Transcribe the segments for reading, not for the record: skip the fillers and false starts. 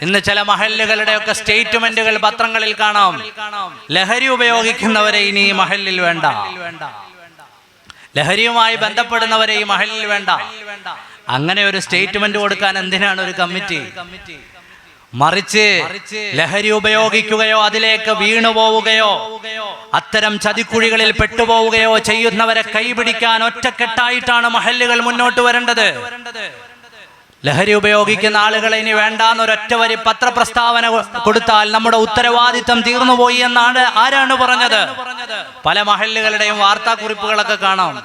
ഇന്ന് ചില മഹല്ലുകളുടെയൊക്കെ സ്റ്റേറ്റ്മെന്റുകൾ പത്രങ്ങളിൽ കാണാം. ലഹരി ഉപയോഗിക്കുന്നവരെ ഇനി ഈ മഹല്ലിൽ വേണ്ട, ലഹരിയുമായി ബന്ധപ്പെടുന്നവരെ ഈ മഹല്ലിൽ വേണ്ട. അങ്ങനെ ഒരു സ്റ്റേറ്റ്മെന്റ് കൊടുക്കാൻ എന്തിനാണ് ഒരു കമ്മിറ്റി? മറിച്ച് ലഹരി ഉപയോഗിക്കുകയോ അതിലേക്ക് വീണുപോവുകയോ അത്തരം ചതിക്കുഴികളിൽ പെട്ടുപോവുകയോ ചെയ്യുന്നവരെ കൈപിടിക്കാൻ ഒറ്റക്കെട്ടായിട്ടാണ് മഹല്ലുകൾ മുന്നോട്ട് വരേണ്ടത്. ലഹരി ഉപയോഗിക്കുന്ന ആളുകളെ ഇനി വേണ്ടാന്നൊരൊറ്റ വരി പത്രപ്രസ്താവന കൊടുത്താൽ നമ്മുടെ ഉത്തരവാദിത്തം തീർന്നുപോയി എന്നാണ് ആരാണ് പറഞ്ഞത്? പല മഹല്ലുകളുടെയും വാർത്താക്കുറിപ്പുകളൊക്കെ കാണാം.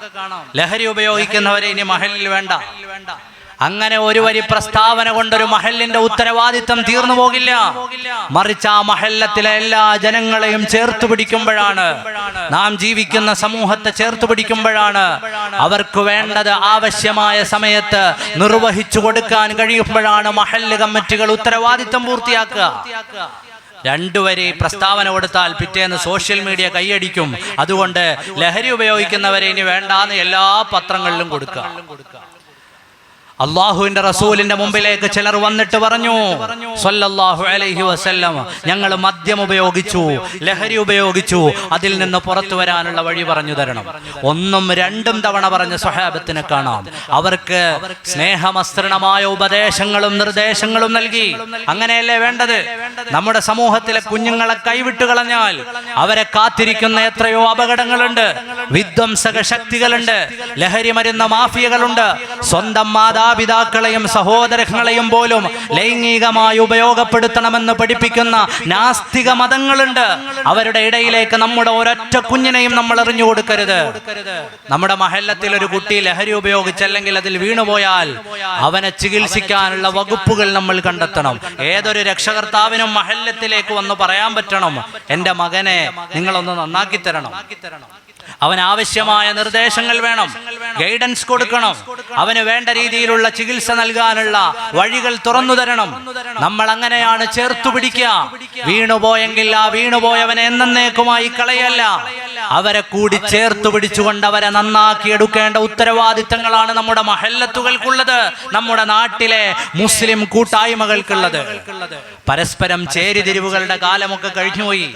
ലഹരി ഉപയോഗിക്കുന്നവരെ ഇനി മഹല്ലിൽ വേണ്ട. അങ്ങനെ ഒരു വരി പ്രസ്താവന കൊണ്ടൊരു മഹല്ലിന്റെ ഉത്തരവാദിത്തം തീർന്നു പോകില്ല. മറിച്ച് ആ മഹല്ലത്തിലെ എല്ലാ ജനങ്ങളെയും ചേർത്ത് പിടിക്കുമ്പോഴാണ്, നാം ജീവിക്കുന്ന സമൂഹത്തെ ചേർത്ത് പിടിക്കുമ്പോഴാണ് അവർക്ക് വേണ്ടത് ആവശ്യമായ സമയത്ത് നിർവഹിച്ചു കൊടുക്കാൻ കഴിയുമ്പോഴാണ് മഹല്ല് കമ്മിറ്റികൾ ഉത്തരവാദിത്തം പൂർത്തിയാക്കുക. രണ്ടുവരെ പ്രസ്താവന കൊടുത്താൽ പിറ്റേന്ന് സോഷ്യൽ മീഡിയ കൈയടിക്കും. അതുകൊണ്ട് ലഹരി ഉപയോഗിക്കുന്നവരെ ഇനി വേണ്ടാന്ന് എല്ലാ പത്രങ്ങളിലും കൊടുക്കുക. അള്ളാഹുവിന്റെ റസൂലിന്റെ മുമ്പിലേക്ക് ചിലർ വന്നിട്ട് പറഞ്ഞു, സ്വല്ലല്ലാഹു അലൈഹി വസല്ലം, ഞങ്ങൾ മദ്യം ഉപയോഗിച്ചു, ലഹരി ഉപയോഗിച്ചു, അതിൽ നിന്ന് പുറത്തു വരാനുള്ള വഴി പറഞ്ഞു തരണം. ഒന്നും രണ്ടും തവണ പറഞ്ഞ സ്വഹാബത്തിനെ കാണാം. അവർക്ക് സ്നേഹമസൃണമായ ഉപദേശങ്ങളും നിർദ്ദേശങ്ങളും നൽകി. അങ്ങനെയല്ലേ വേണ്ടത്? നമ്മുടെ സമൂഹത്തിലെ കുഞ്ഞുങ്ങളെ കൈവിട്ടു കളഞ്ഞാൽ അവരെ കാത്തിരിക്കുന്ന എത്രയോ അപകടങ്ങളുണ്ട്, വിധ്വംസക ശക്തികളുണ്ട്, ലഹരി മരുന്ന മാഫിയകളുണ്ട്. സ്വന്തം മാതാപിതാക്കളെയും സഹോദരങ്ങളെയും പോലും ലൈംഗികമായി ഉപയോഗപ്പെടുത്തണമെന്ന് പഠിപ്പിക്കുന്ന നാസ്തിക മതങ്ങളുണ്ട്. അവരുടെ ഇടയിലേക്ക് നമ്മുടെ ഒരൊറ്റ കുഞ്ഞിനെയും നമ്മൾ എറിഞ്ഞു കൊടുക്കരുത്. നമ്മുടെ മഹല്ലത്തിൽ ഒരു കുട്ടി ലഹരി ഉപയോഗിച്ചല്ലെങ്കിൽ അതിൽ വീണുപോയാൽ അവനെ ചികിത്സിക്കാനുള്ള വകുപ്പുകൾ നമ്മൾ കണ്ടെത്തണം. ഏതൊരു രക്ഷകർത്താവിനും മഹല്ലത്തിലേക്ക് വന്ന് പറയാൻ പറ്റണം, എൻ്റെ മകനെ നിങ്ങളൊന്ന് നന്നാക്കി തരണം, അവന് ആവശ്യമായ നിർദ്ദേശങ്ങൾ വേണം, ഗൈഡൻസ് കൊടുക്കണം, അവന് വേണ്ട രീതിയിലുള്ള ചികിത്സ നൽകാനുള്ള വഴികൾ തുറന്നു തരണം. നമ്മൾ അങ്ങനെയാണ് ചേർത്തു പിടിക്കുക. വീണുപോയെങ്കിൽ ആ വീണുപോയവനെ എന്നേക്കുമായി കളയല്ല, അവരെ കൂടി ചേർത്തു പിടിച്ചുകൊണ്ട് അവരെ നന്നാക്കി എടുക്കേണ്ട ഉത്തരവാദിത്തങ്ങളാണ് നമ്മുടെ മഹല്ലത്തുകൾക്കുള്ളത്, നമ്മുടെ നാട്ടിലെ മുസ്ലിം കൂട്ടായ്മകൾക്കുള്ളത്. പരസ്പരം ചേരിതിരിവുകളുടെ കാലമൊക്കെ കഴിഞ്ഞുപോയി,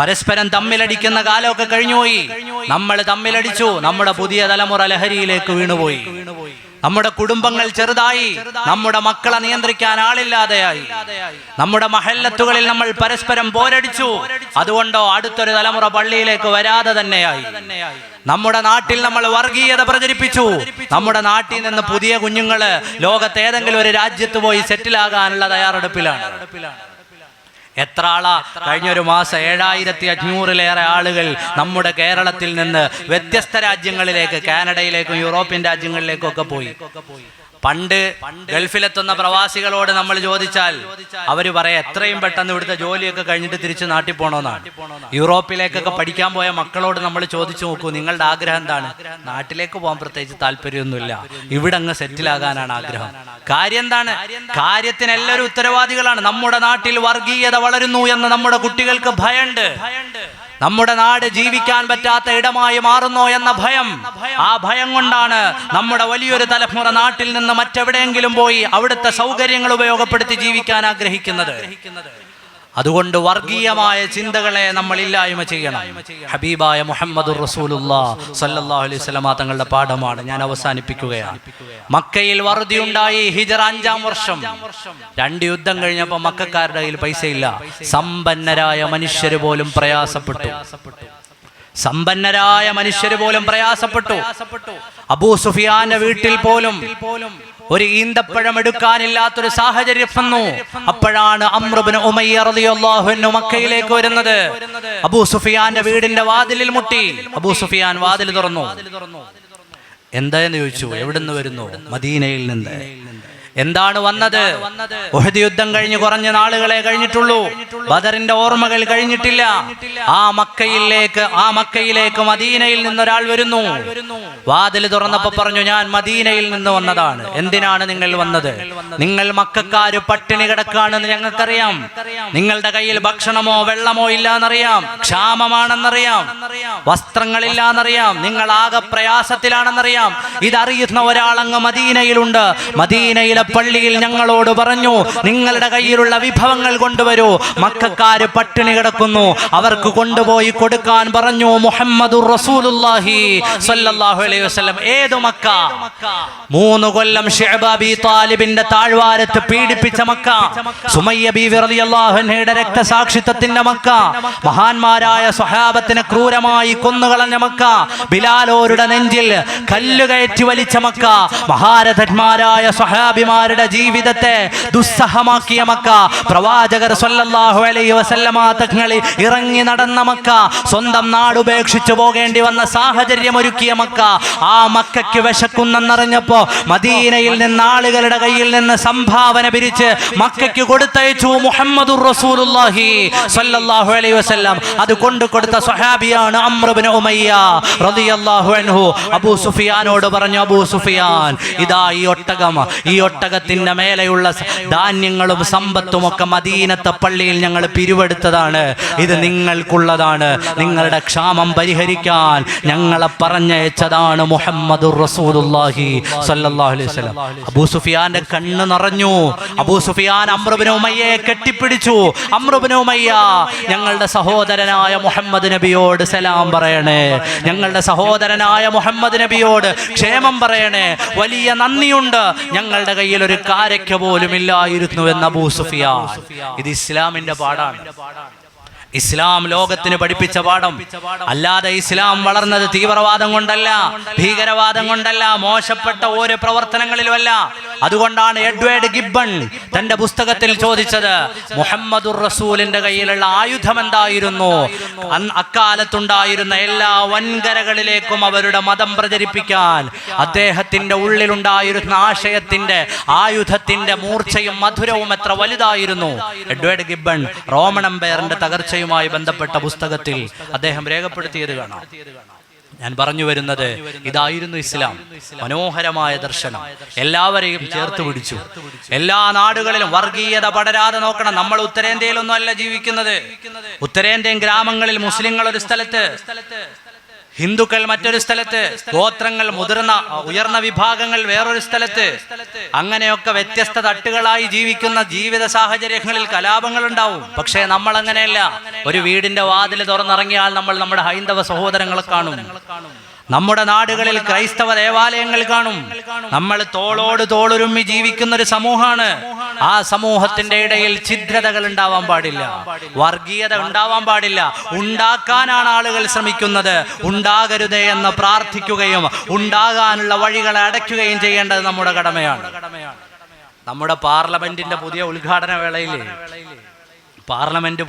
പരസ്പരം തമ്മിലടിക്കുന്ന കാലമൊക്കെ കഴിഞ്ഞുപോയി. നമ്മൾ തമ്മിലടിച്ചു, നമ്മുടെ പുതിയ തലമുറ ലഹരിയിലേക്ക് വീണുപോയി, നമ്മുടെ കുടുംബങ്ങൾ ചെറുതായി, നമ്മുടെ മക്കളെ നിയന്ത്രിക്കാൻ ആളില്ലാതെയായി, നമ്മുടെ മഹല്ലത്തുകളിൽ നമ്മൾ പരസ്പരം പോരടിച്ചു. അതുകൊണ്ടോ അടുത്തൊരു തലമുറ പള്ളിയിലേക്ക് വരാതെ തന്നെയായി. നമ്മുടെ നാട്ടിൽ നമ്മൾ വർഗീയത പ്രചരിപ്പിച്ചു. നമ്മുടെ നാട്ടിൽ നിന്ന് പുതിയ കുഞ്ഞുങ്ങള് ലോകത്ത് ഏതെങ്കിലും ഒരു രാജ്യത്ത് പോയി സെറ്റിലാകാനുള്ള തയ്യാറെടുപ്പിലാണ്. എത്ര ആളാ കഴിഞ്ഞൊരു മാസം 7500-ലേറെ ആളുകൾ നമ്മുടെ കേരളത്തിൽ നിന്ന് വ്യത്യസ്ത രാജ്യങ്ങളിലേക്ക്, കാനഡയിലേക്കും യൂറോപ്യൻ രാജ്യങ്ങളിലേക്കും ഒക്കെ പോയി. പണ്ട് ഗൾഫിലെത്തുന്ന പ്രവാസികളോട് നമ്മൾ ചോദിച്ചാൽ അവര് പറയാം, എത്രയും പെട്ടെന്ന് ഇവിടുത്തെ ജോലിയൊക്കെ കഴിഞ്ഞിട്ട് തിരിച്ച് നാട്ടിൽ പോകണമെന്നാണ്. യൂറോപ്പിലേക്കൊക്കെ പഠിക്കാൻ പോയ മക്കളോട് നമ്മൾ ചോദിച്ചു നോക്കൂ, നിങ്ങളുടെ ആഗ്രഹം എന്താണ്? നാട്ടിലേക്ക് പോകാൻ പ്രത്യേകിച്ച് താല്പര്യമൊന്നുമില്ല, ഇവിടെ അങ്ങ് സെറ്റിലാകാനാണ് ആഗ്രഹം. കാര്യം എന്താണ്? കാര്യത്തിന് എല്ലാവരും ഉത്തരവാദികളാണ്. നമ്മുടെ നാട്ടിൽ വർഗീയത വളരുന്നു എന്ന് നമ്മുടെ കുട്ടികൾക്ക് ഭയമുണ്ട്. നമ്മുടെ നാട് ജീവിക്കാൻ പറ്റാത്ത ഇടമായി മാറുന്നോ എന്ന ഭയം. ആ ഭയം കൊണ്ടാണ് നമ്മുടെ വലിയൊരു തലമുറ നാട്ടിൽ നിന്ന് മറ്റെവിടെയെങ്കിലും പോയി അവിടുത്തെ സൗകര്യങ്ങൾ ഉപയോഗപ്പെടുത്തി ജീവിക്കാൻ ആഗ്രഹിക്കുന്നത്. അതുകൊണ്ട് വർഗീയമായ ചിന്തകളെ നമ്മൾ ഇല്ലായ്മ ചെയ്യണം. ഹബീബായ മുഹമ്മദുർ റസൂലുള്ളാഹി സ്വല്ലല്ലാഹു അലൈഹി വസല്ലം തങ്ങളുടെ പാഠമാണ് ഞാൻ അവസാനിപ്പിക്കുകയാണ്. മക്കയിൽ വറുതിയുണ്ടായി. ഹിജ്റ 5-ാം വർഷം. 2 യുദ്ധം കഴിഞ്ഞപ്പോൾ മക്കക്കാരുടെ കയ്യിൽ പൈസയില്ല. സമ്പന്നരായ മനുഷ്യര് പോലും പ്രയാസപ്പെട്ടു. സമ്പന്നരായ മനുഷ്യര് പോലും പ്രയാസപ്പെട്ടു. അബൂ സുഫിയാന്റെ വീട്ടിൽ പോലും ഒരു ഈന്തപ്പഴം എടുക്കാനില്ലാത്തൊരു സാഹചര്യം വന്നു. അപ്പോഴാണ് അംർ ഇബ്നു ഉമയ്യ റളിയല്ലാഹു അൻഹു മക്കയിലേക്ക് വരുന്നത്. അബൂ സുഫിയാന്റെ വീടിന്റെ വാതിലിൽ മുട്ടി. അബൂ സുഫിയാൻ വാതിൽ തുറന്നു. എന്തായെന്ന് ചോദിച്ചു. എവിടുന്ന് വരുന്നു? മദീനയിൽ നിന്ന്. എന്താണ് വന്നത്? ഉഹദ് യുദ്ധം കഴിഞ്ഞ് കുറഞ്ഞ നാളുകളെ കഴിഞ്ഞിട്ടുള്ളൂ. ബദറിന്റെ ഓർമ്മകൾ കഴിഞ്ഞിട്ടില്ല. ആ മക്കയിലേക്ക് മദീനയിൽ നിന്നൊരാൾ വരുന്നു. വാതിൽ തുറന്നപ്പോ പറഞ്ഞു, ഞാൻ മദീനയിൽ നിന്ന് വന്നതാണ്. എന്തിനാണ് നിങ്ങൾ വന്നത്? നിങ്ങൾ മക്കക്കാര് പട്ടിണി കിടക്കാണെന്ന് ഞങ്ങൾക്കറിയാം. നിങ്ങളുടെ കയ്യിൽ ഭക്ഷണമോ വെള്ളമോ ഇല്ലാന്നറിയാം. ക്ഷാമമാണെന്നറിയാം. വസ്ത്രങ്ങളില്ലാന്നറിയാം. നിങ്ങൾ ആകെ പ്രയാസത്തിലാണെന്നറിയാം. ഇതറിയുന്ന ഒരാൾ അങ്ങ് മദീനയിലുണ്ട്. മദീനയിലെ പള്ളിയിൽ ഞങ്ങളോട് പറഞ്ഞു, നിങ്ങളുടെ കയ്യിലുള്ള വിഭവങ്ങൾ കൊണ്ടുവരൂ, മക്കക്കാര് പട്ടിണി കിടക്കുന്നു, അവർക്ക് കൊണ്ടുപോയി കൊടുക്കാൻ പറഞ്ഞു. മുഹമ്മദുർ റസൂലുള്ളാഹി സ്വല്ലല്ലാഹു അലൈഹി വസല്ലം. ഏതു മക്ക? 3 കൊല്ലം ശിഅബ് അബീ താലിബിന്റെ താഴ്വാരത്ത് പീഡിപ്പിച്ച മക്ക, സുമയ്യ ബീവി റളിയല്ലാഹു അൻഹയുടെ രക്തസാക്ഷിത്വത്തിന്റെ മക്ക, മഹാന്മാരായ സ്വഹാബത്തിനെ ക്രൂരമായി കൊന്നുകളഞ്ഞ മക്ക, ബിലാലോരുടെ നെഞ്ചിൽ കല്ലുകയറ്റി വലിച്ച മക്ക, മഹാരഥന്മാരായ സ്വഹാബിമാരുടെ ജീവിതത്തെ ദുസ്സഹമാക്കിയ മക്ക, പ്രവാചകർ സ്വല്ലല്ലാഹു അലൈഹി വസല്ലമ തങ്ങളിൽ ഇറങ്ങി നടന്ന മക്ക, സ്വന്തം നാടുപേക്ഷിച്ചു പോകേണ്ടി വന്ന സാഹചര്യം ഒരുക്കിയ മക്ക. ആ മക്കയ്ക്ക് വിശക്കുന്നെന്നറിഞ്ഞപ്പോ മദീനയിൽ നിന്ന് ആളുകളുടെ കയ്യിൽ നിന്ന് സംഭാവന പിരിച്ച് മക്കയ്ക്ക് കൊടുത്തയച്ചു മുഹമ്മദുർ റസൂലുള്ളാഹി സ്വല്ലല്ലാഹു അലൈഹി വസല്ലം. അത് കൊണ്ടുകൊടുത്ത സ്വഹാബിയാണ് അംർ ഇബ്നു ഉമയ്യ റളിയല്ലാഹു അൻഹു. അബൂ സുഫിയാനോട് പറഞ്ഞു, അബൂ സുഫിയാൻ, ഇതാ ഈ ഒട്ടകം, ഈ ഒട്ടകത്തിന്റെ മേലെയുള്ള ധാന്യങ്ങളും സമ്പത്തും ഒക്കെ മദീനത്തെ പള്ളിയിൽ ഞങ്ങൾ പിരിവെടുത്തതാണ്, ഇത് നിങ്ങൾക്കുള്ളതാണ്, നിങ്ങളുടെ ക്ഷാമം പരിഹരിക്കാൻ ഞങ്ങളെ പറഞ്ഞയച്ചതാണ് മുഹമ്മദുർ റസൂലുള്ളാഹി സ്വല്ലല്ലാഹു അലൈഹി വസല്ലം. അബൂ സുഫിയാന്റെ കണ്ണ് നിറഞ്ഞു. അബൂ സുഫിയാൻ അംർ ഇബ്നു ഉമയ്യയെ കെട്ടിപ്പിടിച്ചു. അംർ ഇബ്നു ഉമയ്യ, ഞങ്ങളുടെ സഹോദരനായ മുഹമ്മദ് നബിയോട് സലാം പറയണേ, ഞങ്ങളുടെ സഹോദരനായ മുഹമ്മദ് നബിയോട് ക്ഷേമം പറയണേ, വലിയ നന്ദിയുണ്ട്, ഞങ്ങളുടെ കയ്യിൽ ഒരു കാരക്ക പോലും ഇല്ലായിരുന്നു എന്ന് അബൂ സുഫിയാൻ. ഇത് ഇസ്ലാമിന്റെ പാഠാണ്. ഇസ്ലാം ലോകത്തിന് പഠിപ്പിച്ച പാഠം. അല്ലാതെ ഇസ്ലാം വളർന്നത് തീവ്രവാദം കൊണ്ടല്ല, ഭീകരവാദം കൊണ്ടല്ല, മോശപ്പെട്ട ഓരോ പ്രവർത്തനങ്ങളിലുമല്ല. അതുകൊണ്ടാണ് എഡ്വേർഡ് ഗിബ്ബൺ തന്റെ പുസ്തകത്തിൽ ചോദിച്ചത്, മുഹമ്മദുർ റസൂലിന്റെ കയ്യിലുള്ള ആയുധം എന്തായിരുന്നു? അക്കാലത്തുണ്ടായിരുന്ന എല്ലാ വൻകരകളിലേക്കും അവരുടെ മതം പ്രചരിപ്പിക്കാൻ അദ്ദേഹത്തിന്റെ ഉള്ളിലുണ്ടായിരുന്ന ആശയത്തിന്റെ, ആയുധത്തിന്റെ മൂർച്ചയും മധുരവും എത്ര വലുതായിരുന്നു. എഡ്വേർഡ് ഗിബ്ബൺ റോമൻ എംപയറിന്റെ തകർച്ചയുമായി ബന്ധപ്പെട്ട പുസ്തകത്തിൽ അദ്ദേഹം രേഖപ്പെടുത്തിയത് കാണാം. ഞാൻ പറഞ്ഞു വരുന്നത്, ഇതായിരുന്നു ഇസ്ലാം. മനോഹരമായ ദർശനം, എല്ലാവരെയും ചേർത്ത് പിടിച്ചു. എല്ലാ നാടുകളിലും വർഗീയത പടരാതെ നോക്കണം. നമ്മൾ ഉത്തരേന്ത്യയിലൊന്നും അല്ല ജീവിക്കുന്നത്. ഉത്തരേന്ത്യൻ ഗ്രാമങ്ങളിൽ മുസ്ലിങ്ങൾ ഒരു സ്ഥലത്ത്, ഹിന്ദുക്കൾ മറ്റൊരു സ്ഥലത്ത്, ഗോത്രങ്ങൾ, മുതിർന്ന ഉയർന്ന വിഭാഗങ്ങൾ വേറൊരു സ്ഥലത്ത്, അങ്ങനെയൊക്കെ വ്യത്യസ്ത തട്ടുകളായി ജീവിക്കുന്ന ജീവിത സാഹചര്യങ്ങളിൽ കലാപങ്ങൾ ഉണ്ടാവും. പക്ഷേ നമ്മൾ അങ്ങനെയല്ല. ഒരു വീടിന്റെ വാതിൽ തുറന്നിറങ്ങിയാൽ നമ്മൾ നമ്മുടെ ഹൈന്ദവ സഹോദരങ്ങളെ കാണും. നമ്മുടെ നാടുകളിൽ ക്രൈസ്തവ ദേവാലയങ്ങൾ കാണും. നമ്മൾ തോളോട് തോളുരുമ്മി ജീവിക്കുന്ന ഒരു സമൂഹമാണ്. ആ സമൂഹത്തിന്റെ ഇടയിൽ ഛിദ്രതകൾ ഉണ്ടാവാൻ പാടില്ല, വർഗീയത ഉണ്ടാവാൻ പാടില്ല. ഉണ്ടാക്കാനാണ് ആളുകൾ ശ്രമിക്കുന്നത്. ഉണ്ടാകരുതേ എന്ന് പ്രാർത്ഥിക്കുകയും ഉണ്ടാകാനുള്ള വഴികളെ അടയ്ക്കുകയും ചെയ്യേണ്ടത് നമ്മുടെ കടമയാണ്. നമ്മുടെ പാർലമെന്റിന്റെ പുതിയ ഉദ്ഘാടന വേളയിൽ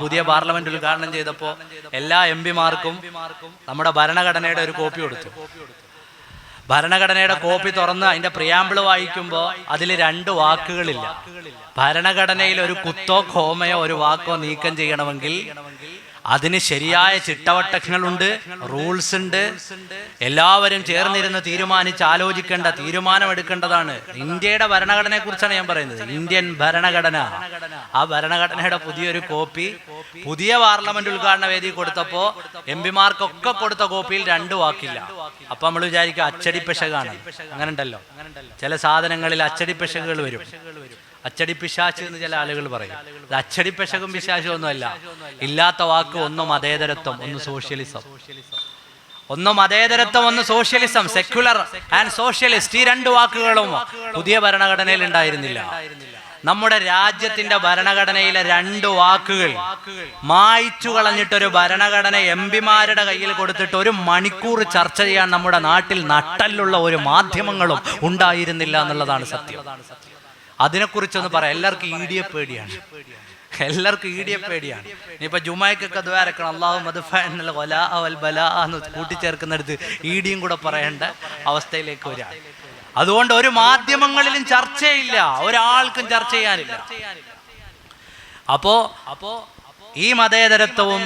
പുതിയ പാർലമെന്റ് ഉദ്ഘാടനം ചെയ്തപ്പോൾ എല്ലാ എംപിമാർക്കും നമ്മുടെ ഭരണഘടനയുടെ ഒരു കോപ്പി കൊടുത്തു. ഭരണഘടനയുടെ കോപ്പി തുറന്ന് അതിന്റെ പ്രിയാമ്പിള് വായിക്കുമ്പോൾ അതിൽ 2 വാക്കുകളില്ല. ഭരണഘടനയിൽ ഒരു കുത്തോ കോമയോ ഒരു വാക്കോ നീക്കം ചെയ്യണമെങ്കിൽ അതിന് ശരിയായ ചിട്ടവട്ടങ്ങളുണ്ട്, റൂൾസ് ഉണ്ട്. എല്ലാവരും ചേർന്നിരുന്ന് തീരുമാനിച്ച് ആലോചിക്കേണ്ട, തീരുമാനമെടുക്കേണ്ടതാണ്. ഇന്ത്യയുടെ ഭരണഘടനയെ കുറിച്ചാണ് ഞാൻ പറയുന്നത്. ഇന്ത്യൻ ഭരണഘടന, ആ ഭരണഘടനയുടെ പുതിയൊരു കോപ്പി പുതിയ പാർലമെന്റ് ഉദ്ഘാടന വേദി കൊടുത്തപ്പോ എംപിമാർക്കൊക്കെ കൊടുത്ത കോപ്പിയിൽ 2 വാക്കില്ല. അപ്പൊ നമ്മൾ വിചാരിക്കുക അച്ചടിപ്പിശകാണ്. അങ്ങനെ ഉണ്ടല്ലോ, ചില സാധനങ്ങളിൽ അച്ചടിപ്പിശകുകൾ വരും. അച്ചടിപ്പിശാച്ച് എന്ന് ചില ആളുകൾ പറയും. അച്ചടിപ്പിശകും പിശാചും ഒന്നുമല്ല. ഇല്ലാത്ത വാക്ക് ഒന്ന് മതേതരത്വം, ഒന്ന് സോഷ്യലിസം. ഒന്ന് മതേതരത്വം, ഒന്ന് സോഷ്യലിസം. സെക്യുലർ ആൻഡ് സോഷ്യലിസ്റ്റ്, ഈ 2 വാക്കുകളും പുതിയ ഭരണഘടനയിൽ ഉണ്ടായിരുന്നില്ല. നമ്മുടെ രാജ്യത്തിന്റെ ഭരണഘടനയിലെ 2 വാക്കുകൾ മായ്ച്ചു കളഞ്ഞിട്ടൊരു ഭരണഘടന എംപിമാരുടെ കയ്യിൽ കൊടുത്തിട്ട് 1 മണിക്കൂർ ചർച്ച ചെയ്യാൻ നമ്മുടെ നാട്ടിൽ നട്ടലുള്ള ഒരു മാധ്യമങ്ങളും ഉണ്ടായിരുന്നില്ല എന്നുള്ളതാണ് സത്യം. അതിനെക്കുറിച്ചൊന്ന് പറയാം. എല്ലാവർക്കും ഈടിയെ പേടിയാണ്, എല്ലാവർക്കും ഈടിയെ പേടിയാണ്. ഇനിയിപ്പോ ജുമായ്ക്കൊക്കെ ദ്വാരക്കണം, അല്ലാഹു മദ്ഫഅനൽ വലാ വൽ ബലാ എന്ന് കൂട്ടിച്ചേർക്കുന്നിടത്ത് ഈടിയും കൂടെ പറയേണ്ട അവസ്ഥയിലേക്ക് വരിക. അതുകൊണ്ട് ഒരു മാധ്യമങ്ങളിലും ചർച്ചയില്ല, ഒരാൾക്കും ചർച്ച ചെയ്യാനില്ല. അപ്പോ ഈ മതേതരത്വവും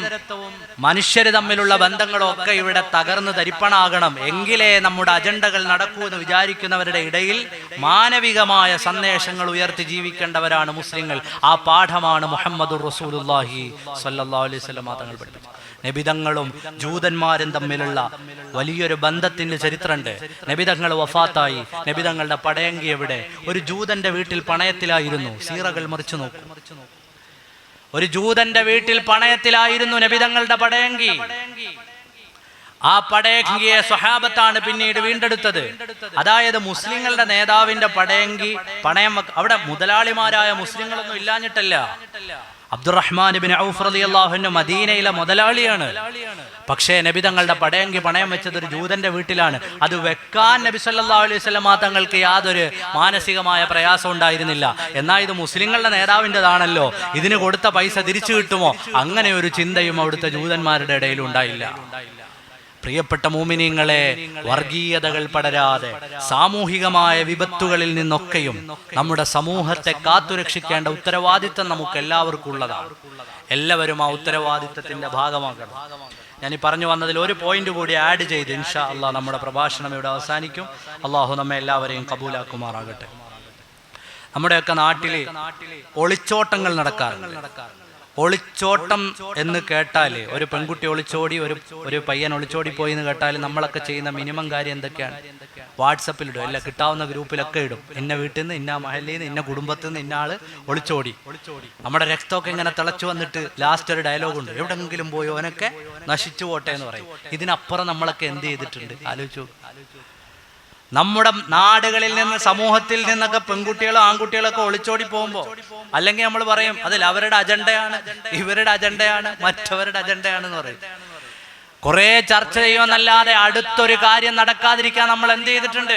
മനുഷ്യർ തമ്മിലുള്ള ബന്ധങ്ങളും ഒക്കെ ഇവിടെ തകർന്ന് തരിപ്പണാകണം. എങ്കിലേ നമ്മുടെ അജണ്ടകൾ നടക്കൂ എന്ന് വിചാരിക്കുന്നവരുടെ ഇടയിൽ മാനവികമായ സന്ദേശങ്ങൾ ഉയർത്തി ജീവിക്കേണ്ടവരാണ് മുസ്ലിങ്ങൾ. ആ പാഠമാണ് മുഹമ്മദുർ റസൂലുള്ളാഹി സ്വല്ലല്ലാഹു അലൈഹി വസല്ലം തങ്ങൾ പഠിപ്പിച്ചത്. നബിതങ്ങളും ജൂതന്മാരും തമ്മിലുള്ള വലിയൊരു ബന്ധത്തിന്റെ ചരിത്രമുണ്ട്. നബിതങ്ങൾ വഫാത്തായി, നബിതങ്ങളുടെ പടയങ്കി എവിടെ? ഒരു ജൂതന്റെ വീട്ടിൽ പണയത്തിലായിരുന്നു. സീറകൾ മറിച്ചു നോക്കും. ഒരു ജൂതന്റെ വീട്ടിൽ പണയത്തിലായിരുന്നു നബിതങ്ങളുടെ പടയങ്കി. ആ പടയങ്കിയെ സ്വഹാബത്താണ് പിന്നീട് വീണ്ടെടുത്തത്. അതായത് മുസ്ലിങ്ങളുടെ നേതാവിന്റെ പടയങ്കി പണയം അവിടെ മുതലാളിമാരായ മുസ്ലിങ്ങളൊന്നും ഇല്ലാഞ്ഞിട്ടല്ല. അബ്ദുറഹ്മാൻ ഇബ്നു ഔഫ് റളിയല്ലാഹു അൻഹു മദീനയിലെ മുതലാളിയാണ്. പക്ഷേ നബിതങ്ങളുടെ പടയങ്കി പണയം വെച്ചത് ഒരു ജൂതന്റെ വീട്ടിലാണ്. അത് വെക്കാൻ നബി സല്ലല്ലാഹു അലൈഹി വസല്ലം തങ്ങൾക്ക് യാതൊരു മാനസികമായ പ്രയാസം ഉണ്ടായിരുന്നില്ല. എന്നാൽ ഇത് മുസ്ലിങ്ങളുടെ നേതാവിൻ്റെതാണല്ലോ, ഇതിന് കൊടുത്ത പൈസ തിരിച്ചു കിട്ടുമോ, അങ്ങനെ ഒരു ചിന്തയും അവിടുത്തെ ജൂതന്മാരുടെ ഇടയിൽ ഉണ്ടായില്ല. പ്രിയപ്പെട്ട മുഅ്മിനീങ്ങളെ, വർഗീയതകൾ പടരാതെ സാമൂഹികമായ വിപത്തുകളിൽ നിന്നൊക്കെയും നമ്മുടെ സമൂഹത്തെ കാത്തുരക്ഷിക്കേണ്ട ഉത്തരവാദിത്തം നമുക്ക് എല്ലാവർക്കും ഉള്ളതാണ്. എല്ലാവരും ആ ഉത്തരവാദിത്തത്തിന്റെ ഭാഗമാകണം. ഞാൻ ഈ പറഞ്ഞു വന്നതിൽ ഒരു പോയിന്റ് കൂടി ആഡ് ചെയ്ത് ഇൻഷാ അല്ലാഹ് നമ്മുടെ പ്രഭാഷണം ഇവിടെ അവസാനിക്കും. അള്ളാഹു നമ്മെ എല്ലാവരെയും കബൂലാക്കുമാറാകട്ടെ. നമ്മുടെയൊക്കെ നാട്ടിൽ ഒളിച്ചോട്ടങ്ങൾ നടക്കാറുണ്ട്. ഒളിച്ചോട്ടം എന്ന് കേട്ടാൽ, ഒരു പെൺകുട്ടി ഒളിച്ചോടി, ഒരു പയ്യൻ ഒളിച്ചോടി പോയി എന്ന് കേട്ടാൽ നമ്മളൊക്കെ ചെയ്യുന്ന മിനിമം കാര്യം എന്തൊക്കെയാണ്? വാട്സപ്പിലിടും, അല്ല കിട്ടാവുന്ന ഗ്രൂപ്പിലൊക്കെ ഇടും. ഇന്ന വീട്ടിൽ നിന്ന്, ഇന്ന മഹലിൽ നിന്ന്, ഇന്ന കുടുംബത്തിൽ നിന്ന് ഇന്ന ആള് ഒളിച്ചോടി. നമ്മുടെ രക്തമൊക്കെ ഇങ്ങനെ തിളച്ചു വന്നിട്ട് ലാസ്റ്റ് ഒരു ഡയലോഗുണ്ട്, എവിടെങ്കിലും പോയോ അവനൊക്കെ നശിച്ചു പോട്ടെ എന്ന് പറയും. ഇതിനപ്പുറം നമ്മളൊക്കെ എന്ത് ചെയ്തിട്ടുണ്ട്? ആലോചിച്ചു. നമ്മുടെ നാടുകളിൽ നിന്ന്, സമൂഹത്തിൽ നിന്നൊക്കെ പെൺകുട്ടികളോ ആൺകുട്ടികളൊക്കെ ഒളിച്ചോടി പോകുമ്പോൾ, അല്ലെങ്കിൽ നമ്മൾ പറയും അതിൽ അവരുടെ അജണ്ടയാണ്, ഇവരുടെ അജണ്ടയാണ്, മറ്റവരുടെ അജണ്ടയാണെന്ന് പറയും. കുറെ ചർച്ച ചെയ്യുമെന്നല്ലാതെ അടുത്തൊരു കാര്യം നടക്കാതിരിക്കാൻ നമ്മൾ എന്ത് ചെയ്തിട്ടുണ്ട്?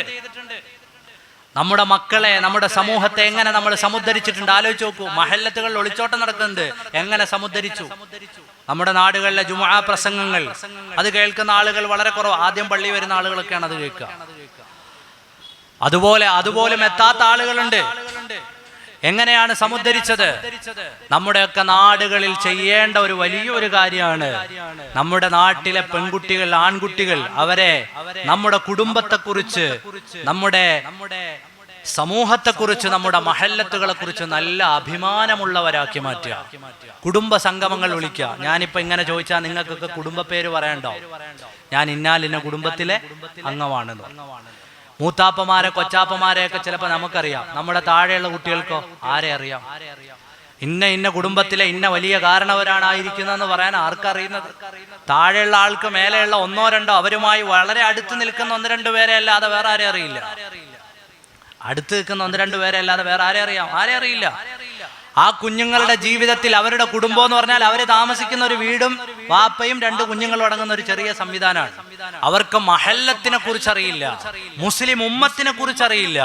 നമ്മുടെ മക്കളെ, നമ്മുടെ സമൂഹത്തെ എങ്ങനെ നമ്മൾ സമുദ്ധരിച്ചിട്ടുണ്ട്? ആലോചിച്ച് നോക്കൂ. മഹല്ലത്തുകളിൽ ഒളിച്ചോട്ടം നടക്കുന്നുണ്ട്, എങ്ങനെ സമുദ്ധരിച്ചു? നമ്മുടെ നാടുകളിലെ ജുമുഅ പ്രസംഗങ്ങൾ അത് കേൾക്കുന്ന ആളുകൾ വളരെ കുറവ്. ആദ്യം പള്ളി വരുന്ന ആളുകളൊക്കെയാണ് അത് കേൾക്കുക. അതുപോലും എത്താത്ത ആളുകളുണ്ട്. എങ്ങനെയാണ് സമുദ്ധരിച്ചത്? നമ്മുടെയൊക്കെ നാടുകളിൽ ചെയ്യേണ്ട ഒരു വലിയൊരു കാര്യമാണ്, നമ്മുടെ നാട്ടിലെ പെൺകുട്ടികൾ, ആൺകുട്ടികൾ, അവരെ നമ്മുടെ കുടുംബത്തെക്കുറിച്ച്, നമ്മുടെ സമൂഹത്തെക്കുറിച്ച്, നമ്മുടെ മഹല്ലത്തുകളെ കുറിച്ച് നല്ല അഭിമാനമുള്ളവരാക്കി മാറ്റുക. കുടുംബ സംഗമങ്ങൾ വിളിക്കുക. ഞാനിപ്പോ ഇങ്ങനെ ചോദിച്ചാൽ നിങ്ങൾക്കൊക്കെ കുടുംബ പേര് പറയണ്ടോ? ഞാൻ ഇന്നാലിന്ന കുടുംബത്തിലെ അംഗമാണെന്ന്. മൂത്താപ്പമാരെ, കൊച്ചാപ്പമാരെയൊക്കെ ചിലപ്പോൾ നമുക്കറിയാം. നമ്മുടെ താഴെയുള്ള കുട്ടികൾക്കോ ആരെ അറിയാം? ഇന്ന കുടുംബത്തിലെ ഇന്ന വലിയ കാരണവരാണായിരിക്കുന്നതെന്ന് പറയാൻ ആർക്കറിയുന്നത്? താഴെയുള്ള ആൾക്ക് മേലെയുള്ള ഒന്നോ രണ്ടോ, അവരുമായി വളരെ അടുത്ത് നിൽക്കുന്ന ഒന്ന് രണ്ടു പേരെ അല്ലാതെ വേറെ ആരെ അറിയില്ല. അടുത്ത് നിൽക്കുന്ന ഒന്ന് രണ്ടു പേരെ അല്ലാതെ വേറെ ആരെ അറിയാം? ആരെ അറിയില്ല. ആ കുഞ്ഞുങ്ങളുടെ ജീവിതത്തിൽ അവരുടെ കുടുംബം എന്ന് പറഞ്ഞാൽ അവർ താമസിക്കുന്ന ഒരു വീടും വാപ്പയും രണ്ട് കുഞ്ഞുങ്ങളും അടങ്ങുന്ന ഒരു ചെറിയ സംവിധാനമാണ്. അവർക്ക് മഹല്ലത്തിനെ കുറിച്ച് അറിയില്ല, മുസ്ലിം ഉമ്മത്തിനെ കുറിച്ച് അറിയില്ല.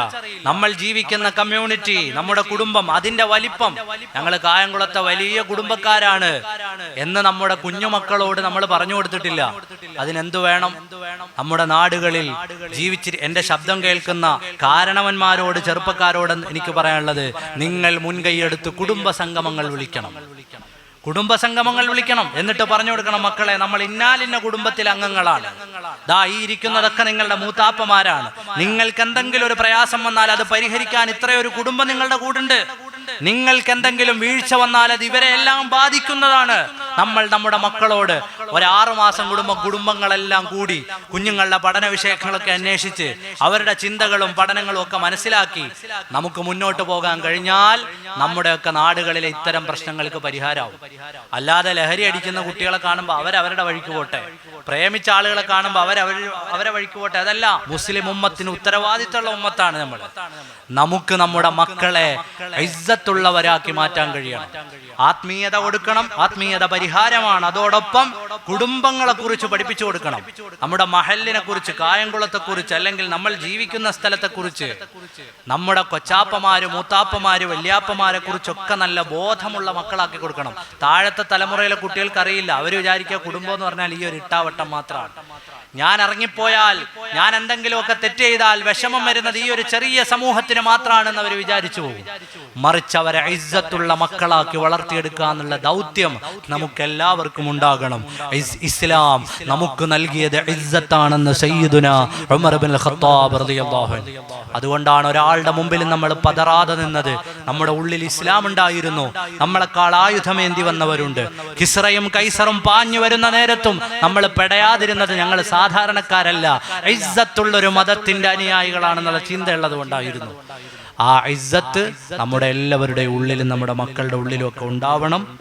നമ്മൾ ജീവിക്കുന്ന കമ്മ്യൂണിറ്റി, നമ്മുടെ കുടുംബം, അതിന്റെ വലിപ്പം, ഞങ്ങൾ കായംകുളത്തെ വലിയ കുടുംബക്കാരാണ് എന്ന് നമ്മുടെ കുഞ്ഞുമക്കളോട് നമ്മൾ പറഞ്ഞു കൊടുത്തിട്ടില്ല. അതിനെന്തു വേണം? നമ്മുടെ നാടുകളിൽ എന്റെ ശബ്ദം കേൾക്കുന്ന കാരണവന്മാരോട്, ചെറുപ്പക്കാരോട് എനിക്ക് പറയാനുള്ളത്, നിങ്ങൾ മുൻകൈയെടുത്ത് കുടുംബ സംഗമങ്ങൾ വിളിക്കണം. കുടുംബ സംഗമങ്ങൾ വിളിക്കണം. എന്നിട്ട് പറഞ്ഞു കൊടുക്കണം, മക്കളെ, നമ്മൾ ഇന്നാലിന്ന കുടുംബത്തിലെ അംഗങ്ങളാണ്. ദാ ഈ ഇരിക്കുന്നതൊക്കെ നിങ്ങളുടെ മൂത്താപ്പമാരാണ്. നിങ്ങൾക്ക് എന്തെങ്കിലും ഒരു പ്രയാസം വന്നാൽ അത് പരിഹരിക്കാൻ ഇത്രയൊരു കുടുംബം നിങ്ങളുടെ കൂടുണ്ട്. നിങ്ങൾക്ക് എന്തെങ്കിലും വീഴ്ച വന്നാൽ അത് ഇവരെ എല്ലാം ബാധിക്കുന്നതാണ്. നമ്മൾ നമ്മുടെ മക്കളോട് ഒരു 6 മാസം കുടുംബങ്ങളെല്ലാം കൂടി കുഞ്ഞുങ്ങളുടെ പഠന വിഷയങ്ങളൊക്കെ അന്വേഷിച്ച് അവരുടെ ചിന്തകളും പഠനങ്ങളും ഒക്കെ മനസ്സിലാക്കി നമുക്ക് മുന്നോട്ട് പോകാൻ കഴിഞ്ഞാൽ നമ്മുടെയൊക്കെ നാടുകളിലെ ഇത്തരം പ്രശ്നങ്ങൾക്ക് പരിഹാരമാവും. അല്ലാതെ ലഹരി അടിക്കുന്ന കുട്ടികളെ കാണുമ്പോൾ അവരവരുടെ വഴിക്ക് പോട്ടെ, പ്രേമിച്ച ആളുകളെ കാണുമ്പോൾ അവരെ വഴിക്ക് പോട്ടെ. അതല്ല, മുസ്ലിം ഉമ്മത്തിന് ഉത്തരവാദിത്തമുള്ള ഉമ്മത്താണ് നമ്മൾ. നമുക്ക് നമ്മുടെ മക്കളെ ഇസ്സത്തുള്ളവരാക്കി മാറ്റാൻ കഴിയണം. ആത്മീയത കൊടുക്കണം, ആത്മീയത പരിഹാരമാണ്. അതോടൊപ്പം കുടുംബങ്ങളെ കുറിച്ച് പഠിപ്പിച്ചു കൊടുക്കണം. നമ്മുടെ മഹലിനെ കുറിച്ച്, കായംകുളത്തെ കുറിച്ച്, അല്ലെങ്കിൽ നമ്മൾ ജീവിക്കുന്ന സ്ഥലത്തെ കുറിച്ച്, നമ്മുടെ കൊച്ചാപ്പമാര്, മൂത്താപ്പമാര്, വല്യാപ്പമാരെ കുറിച്ചൊക്കെ നല്ല ബോധമുള്ള മക്കളാക്കി കൊടുക്കണം. താഴത്തെ തലമുറയിലെ കുട്ടികൾക്ക് അറിയില്ല. അവർ വിചാരിക്കുക കുടുംബം എന്ന് പറഞ്ഞാൽ ഈ ഒരു ഇട്ടാവട്ടം മാത്രമാണ്. ഞാൻ ഇറങ്ങിപ്പോയാൽ, ഞാൻ എന്തെങ്കിലുമൊക്കെ തെറ്റ് ചെയ്താൽ വിഷമം വരുന്നത് ഈ ഒരു ചെറിയ സമൂഹത്തിന് മാത്രമാണെന്ന് അവർ വിചാരിച്ചു പോകും. മറിച്ച് അവരെ ഇസ്സത്തുള്ള മക്കളാക്കി വളർത്തിയെടുക്കുക എന്നുള്ള ദൗത്യം നമുക്കെല്ലാവർക്കും ഉണ്ടാകണം. ഇസ്ലാം നമുക്ക് നൽകിയത് ഇസ്സത്താണെന്ന് സയ്യിദുനാ ഉമർ ഇബ്നുൽ ഖത്താബ് റളിയല്ലാഹു അൻഹു. അതുകൊണ്ടാണ് ഒരാളുടെ മുമ്പിൽ നമ്മൾ പതറാതെ നിന്നത്. നമ്മുടെ ഉള്ളിൽ ഇസ്ലാം ഉണ്ടായിരുന്നു. നമ്മളെക്കാൾ ആയുധമേന്തി വന്നവരുണ്ട്. കിസ്റയും കൈസറും പാഞ്ഞു വരുന്ന നേരത്തും നമ്മൾ പെടയാതിരുന്നത് ഞങ്ങൾ സാധാരണക്കാരല്ല, ഇസ്സത്തുള്ളൊരു മതത്തിന്റെ അനുയായികളാണെന്നുള്ള ചിന്തയുള്ളത് കൊണ്ടായിരുന്നു. ആ ഇസ്സത്ത് നമ്മുടെ എല്ലാവരുടെ ഉള്ളിലും നമ്മുടെ മക്കളുടെ ഉള്ളിലും ഒക്കെ ഉണ്ടാവണം.